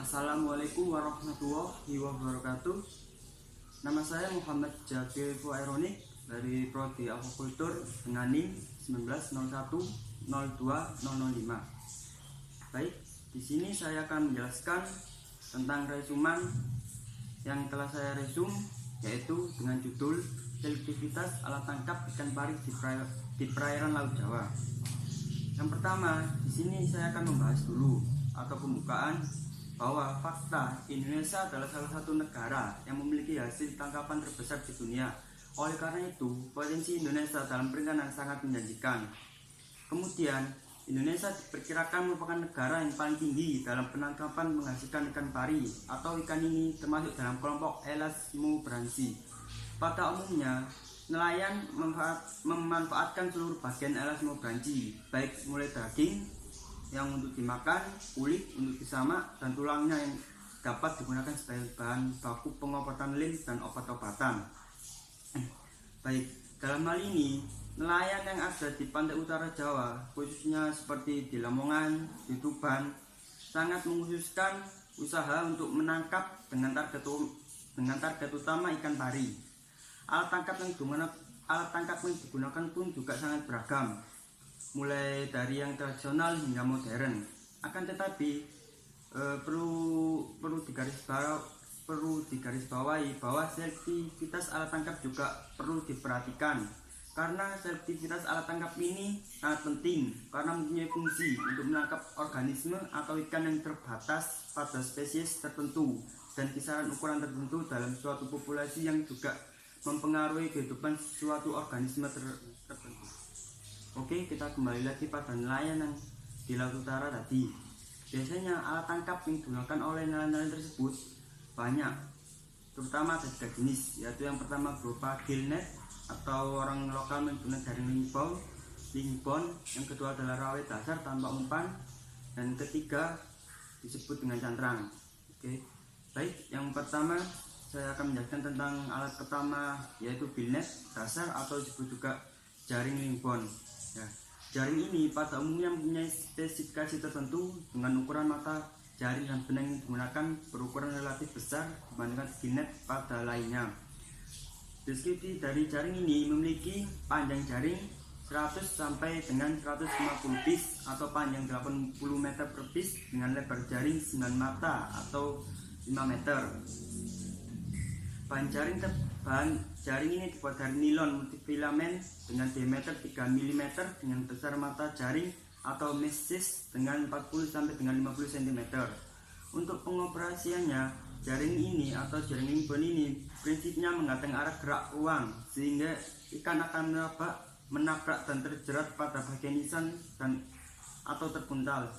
Assalamualaikum warahmatullahi wabarakatuh. Nama saya Muhammad Jakil Fuaironi dari Prodi Aquaculture dengan NIM 19010205. Baik, di sini saya akan menjelaskan tentang resuman yang telah saya resum, yaitu dengan judul selektivitas alat tangkap ikan pari di perairan Laut Jawa. Yang pertama, di sini saya akan membahas dulu atau pembukaan bahwa fakta Indonesia adalah salah satu negara yang memiliki hasil tangkapan terbesar di dunia. Oleh karena itu, potensi Indonesia dalam perikanan sangat menjanjikan. Kemudian, Indonesia diperkirakan merupakan negara yang paling tinggi dalam penangkapan menghasilkan ikan pari atau ikan ini termasuk dalam kelompok Elasmobranchi. Pada umumnya, nelayan memanfaatkan seluruh bagian Elasmobranchi, baik mulai daging yang untuk dimakan, kulit untuk disamak, dan tulangnya yang dapat digunakan sebagai bahan baku pengobatan lem dan obat-obatan. Baik, dalam hal ini, nelayan yang ada di pantai utara Jawa, khususnya seperti di Lamongan, di Tuban, sangat mengkhususkan usaha untuk menangkap dengan target utama ikan pari. Alat tangkap yang digunakan pun juga sangat beragam, mulai dari yang tradisional hingga modern. Akan tetapi perlu digarisbawahi bahwa selektivitas alat tangkap juga perlu diperhatikan, karena selektivitas alat tangkap ini sangat penting karena mempunyai fungsi untuk menangkap organisme atau ikan yang terbatas pada spesies tertentu dan kisaran ukuran tertentu dalam suatu populasi yang juga mempengaruhi kehidupan suatu organisme tertentu. Oke, kita kembali lagi pada nelayan yang di Laut Utara tadi. Biasanya alat tangkap yang digunakan oleh nelayan tersebut banyak, terutama ada 3 jenis, yaitu yang pertama berupa gill net atau orang lokal menggunakan jaring lingbone, yang kedua adalah rawit dasar tanpa umpan, dan ketiga disebut dengan cantrang. Oke, baik, yang pertama saya akan menjelaskan tentang alat pertama, yaitu gill net dasar atau disebut juga jaring lingbone. Ya, jaring ini pada umumnya mempunyai spesifikasi tertentu dengan ukuran mata jaring dan benang yang digunakan berukuran relatif besar dibandingkan gill net pada lainnya. Deskripsi dari jaring ini memiliki panjang jaring 100 sampai dengan 150 piece atau panjang 80 meter per piece dengan lebar jaring 9 mata atau 5 meter. Bahan jaring ini dibuat dari nilon multifilamen dengan diameter 3 mm dengan besar mata jaring atau mesh dengan 40 sampai dengan 50 cm. Untuk pengoperasiannya, jaring ini atau jaring lingbone ini prinsipnya menggantung arah gerak ruang sehingga ikan akan menabrak dan terjerat pada bagian nisan atau terpuntal.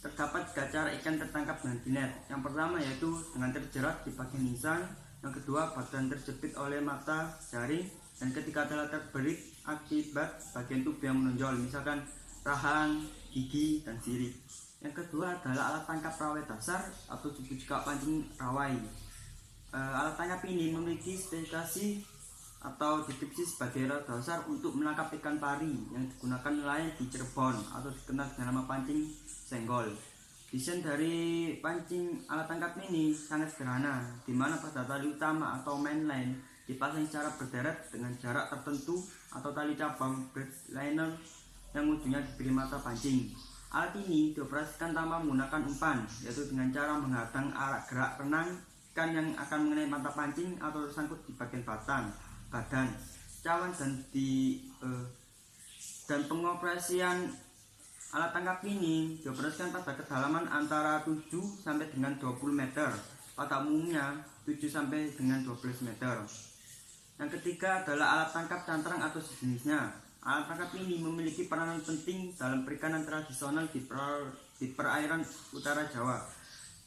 Terdapat 3 cara ikan tertangkap dengan gill net. Yang pertama yaitu dengan terjerat di bagian nisan, yang kedua badan terjepit oleh mata jaring, dan ketiga adalah terbelit akibat bagian tubuh yang menonjol, misalkan rahang, gigi, dan sirip. Yang kedua adalah alat tangkap rawit dasar atau disebut juga pancing rawai. Alat tangkap ini memiliki spesifikasi atau deskripsi sebagai alat dasar untuk menangkap ikan pari yang digunakan nelayan di Cirebon atau dikenal dengan nama pancing senggol. Desain dari pancing alat tangkap ini sangat sederhana, di mana pada tali utama atau mainline dipasang secara berderet dengan jarak tertentu atau tali cabang bridge liner yang ujungnya diberi mata pancing. Alat ini dioperasikan tanpa menggunakan umpan, yaitu dengan cara menghadang arah gerak renang ikan yang akan mengenai mata pancing atau tersangkut di bagian badan, cawan, dan pengoperasian alat tangkap ini dioperasikan pada kedalaman antara 7 sampai dengan 20 meter, pada umumnya 7 sampai dengan 12 meter. Yang ketiga adalah alat tangkap cantrang atau sejenisnya. Alat tangkap ini memiliki peranan penting dalam perikanan tradisional di perairan utara Jawa.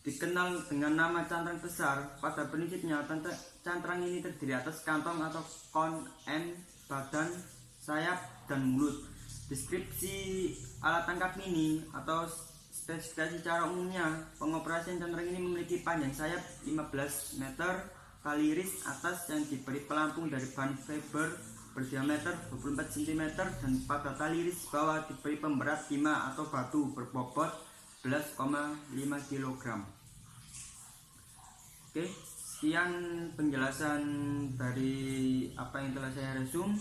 Dikenal dengan nama cantrang besar, pada prinsipnya cantrang ini terdiri atas kantong atau kon, badan, sayap, dan mulut. Deskripsi alat tangkap ini atau spesifikasi cara umumnya, pengoperasian cantrang ini memiliki panjang sayap 15 meter, tali iris atas yang diberi pelampung dari bahan fiber berdiameter 24 cm, dan pada tali iris bawah diberi pemberat timah atau batu berbobot 11,5 kg. Oke, sekian penjelasan dari apa yang telah saya resum.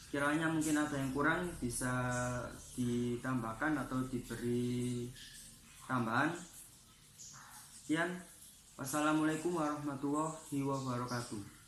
Kiranya mungkin ada yang kurang bisa ditambahkan atau diberi tambahan. Sekian, wassalamualaikum warahmatullahi wabarakatuh.